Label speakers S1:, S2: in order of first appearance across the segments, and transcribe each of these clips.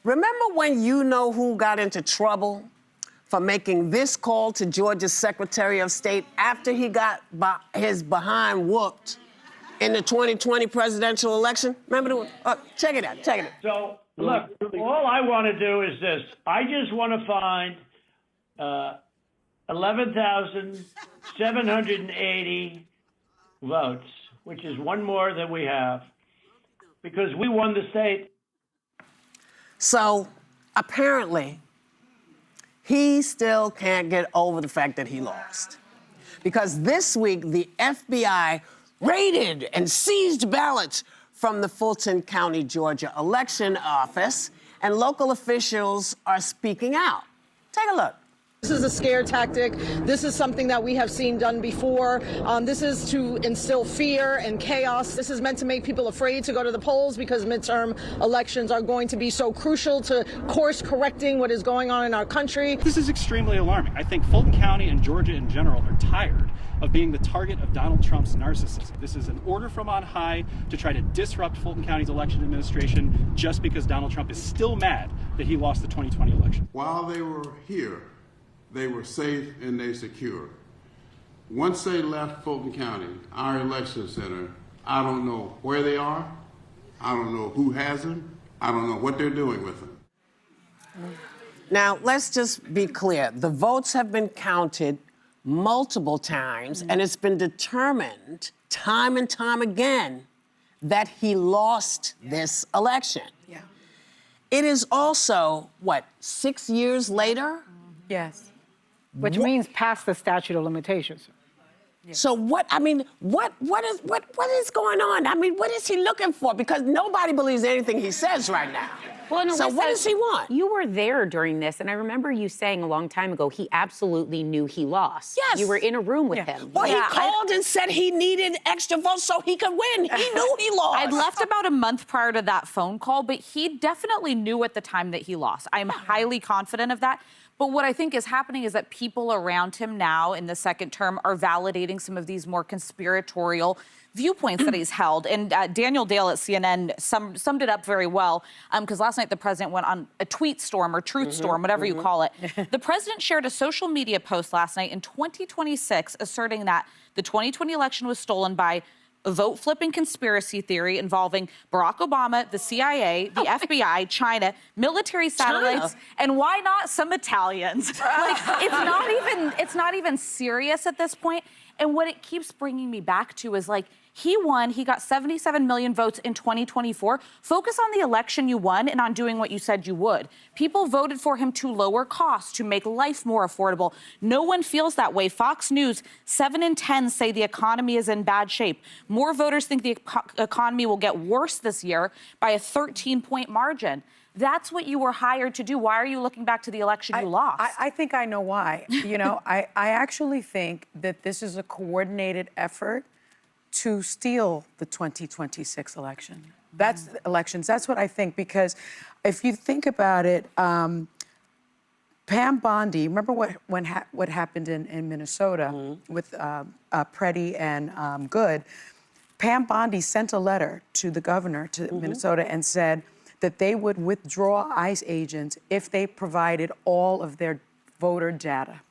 S1: Remember when you know who got into trouble for making this call to Georgia's Secretary of State after he got his behind whooped in the 2020 presidential election? Remember check it out.
S2: So, look, all I want to do is this. I just want to find 11,780 votes, which is one more than we have, because we won the state.
S1: So, apparently, he still can't get over the fact that he lost. Because this week, the FBI raided and seized ballots from the Fulton County Georgia election office, and local officials are speaking out. Take a look.
S3: This is a scare tactic. This is something that we have seen done before. This is to instill fear and chaos. This is meant to make people afraid to go to the polls because midterm elections are going to be so crucial to course correcting what is going on in our country.
S4: This is extremely alarming. I think Fulton County and Georgia in general are tired of being the target of Donald Trump's narcissism. This is an order from on high to try to disrupt Fulton County's election administration just because Donald Trump is still mad that he lost the 2020 election.
S5: While they were here, they were safe and they secure. Once they left Fulton County, our election center, I don't know where they are. I don't know who has them. I don't know what they're doing with them.
S1: Now, let's just be clear. The votes have been counted multiple times, and it's been determined time and time again that he lost this election.
S6: Yeah.
S1: It is also, 6 years later?
S6: Yes. Which means past the statute of limitations.
S1: Yeah. So what is going on? I mean, what is he looking for? Because nobody believes anything he says right now.
S7: Well, no,
S1: so what does he want?
S7: You were there during this, and I remember you saying a long time ago he absolutely knew he lost.
S1: Yes.
S7: You were in a room with him.
S1: Well, he called and said he needed extra votes so he could win. He knew he lost.
S8: I'd left about a month prior to that phone call, but he definitely knew at the time that he lost. I'm highly confident of that. But what I think is happening is that people around him now in the second term are validating some of these more conspiratorial viewpoints that he's held. And Daniel Dale at CNN summed it up very well, because last night the president went on a tweet storm or truth storm, whatever you call it. The president shared a social media post last night in 2026 asserting that the 2020 election was stolen by a vote-flipping conspiracy theory involving Barack Obama, the CIA, the FBI, China, military satellites, and why not some Italians? Like, it's not even serious at this point. And what it keeps bringing me back to is, like, he won. He got 77 million votes in 2024. Focus on the election you won and on doing what you said you would. People voted for him to lower costs, to make life more affordable. No one feels that way. Fox News, 7 in 10 say the economy is in bad shape. More voters think the economy will get worse this year by a 13-point margin. That's what you were hired to do. Why are you looking back to the election you lost?
S6: I think I know why. You know, I actually think that this is a coordinated effort to steal the 2026 election. That's what I think, because if you think about it, Pam Bondi, remember what happened in Minnesota with Preddy and Good? Pam Bondi sent a letter to the governor to Minnesota and said that they would withdraw ICE agents if they provided all of their voter data.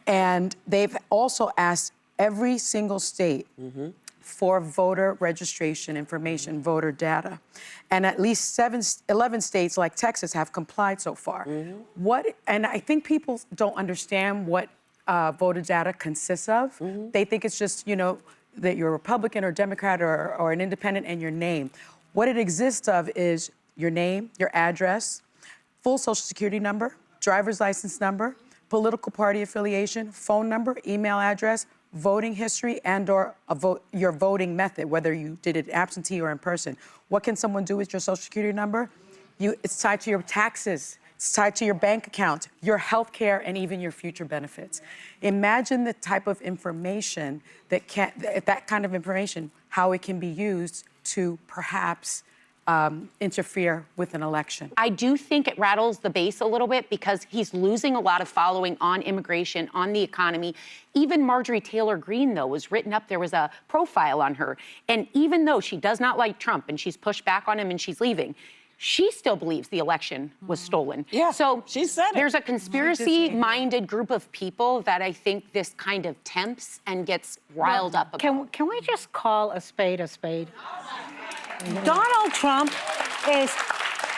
S6: And they've also asked every single state for voter registration information, voter data. And at least 11 states like Texas have complied so far. And I think people don't understand what voter data consists of. They think it's just, you know, that you're a Republican or Democrat or an independent and your name. What it exists of is your name, your address, full social security number, driver's license number, political party affiliation, phone number, email address, voting history, and/or your voting method, whether you did it absentee or in person. What can someone do with your social security number? It's tied to your taxes. It's tied to your bank account, your health care, and even your future benefits. Imagine the type of information that kind of information, how it can be used to perhaps interfere with an election.
S7: I do think it rattles the base a little bit because he's losing a lot of following on immigration, on the economy. Even Marjorie Taylor Greene, though, was written up. There was a profile on her. And even though she does not like Trump and she's pushed back on him and she's leaving, she still believes the election was stolen.
S1: Yeah,
S7: So
S1: she said it.
S7: there's a conspiracy-minded group of people that I think this kind of tempts and gets riled up about.
S9: Can we just call a spade a spade? Donald Trump is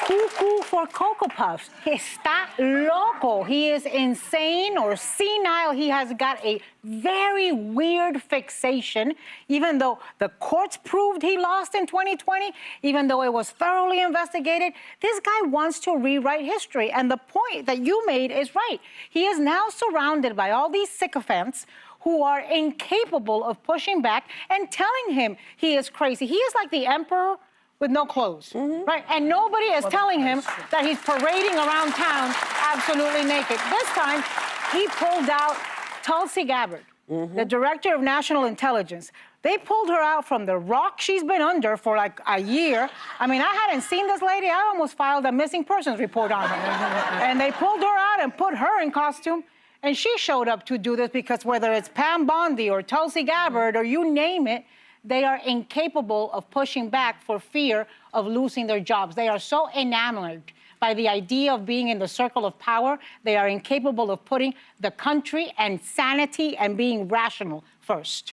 S9: cuckoo for Cocoa Puffs. Está loco. He is insane or senile. He has got a very weird fixation, even though the courts proved he lost in 2020, even though it was thoroughly investigated. This guy wants to rewrite history. And the point that you made is right. He is now surrounded by all these sycophants who are incapable of pushing back and telling him he is crazy. He is like the emperor with no clothes, right? And nobody is telling him that he's parading around town absolutely naked. This time, he pulled out Tulsi Gabbard, the director of national intelligence. They pulled her out from the rock she's been under for like a year. I mean, I hadn't seen this lady. I almost filed a missing persons report on her. And they pulled her out and put her in costume. And she showed up to do this because whether it's Pam Bondi or Tulsi Gabbard or you name it, they are incapable of pushing back for fear of losing their jobs. They are so enamored by the idea of being in the circle of power, they are incapable of putting the country and sanity and being rational first.